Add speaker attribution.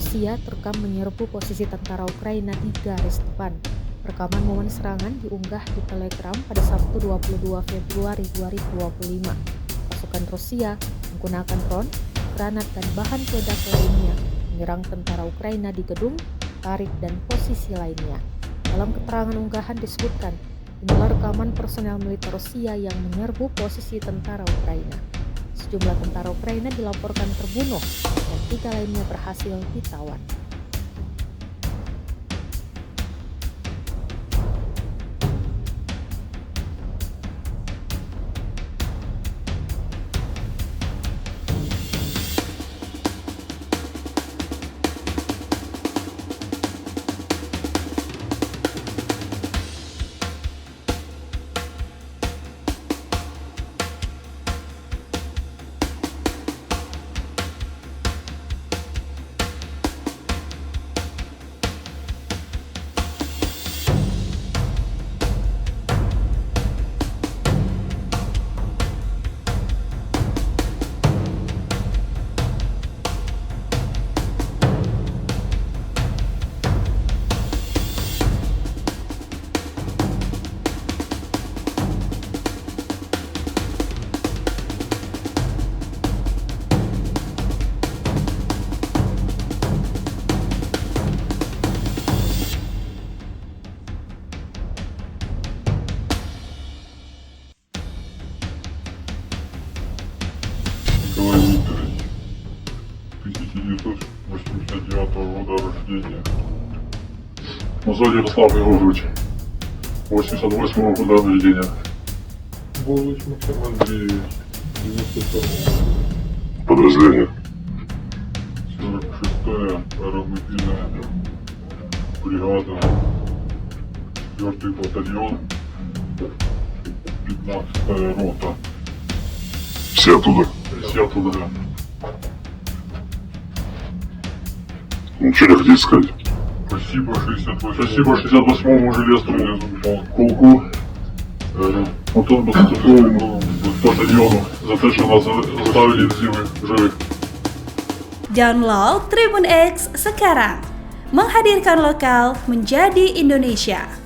Speaker 1: Rusia terekam menyerbu posisi tentara Ukraina di garis depan. Rekaman momen serangan diunggah di Telegram pada Sabtu 22 Februari 2025. Pasukan Rusia menggunakan drone, granat dan bahan peledak lainnya menyerang tentara Ukraina di gedung, tarik dan posisi lainnya. Dalam keterangan unggahan disebutkan, inilah rekaman personel militer Rusia yang menyerbu posisi tentara Ukraina. Sejumlah tentara Ukraina dilaporkan terbunuh dan 3 lainnya berhasil ditawan.
Speaker 2: Николай Викторович, 1989 года рождения. Мозоль Ярослав Егорович, 88 года рождения. Булыч Максим Андреевич, 92 подразделение. 46-я аэромобильная бригада, 4-й батальон, 15-я рота.
Speaker 3: Все оттуда?
Speaker 2: Все оттуда, да.
Speaker 3: Ну, что я хотел сказать?
Speaker 2: Спасибо 68-му железному полку, мотоцикловому батальйону за те, що нас заставили живих.
Speaker 4: Download Tribun X sekarang, menghadirkan lokal menjadi Indonesia.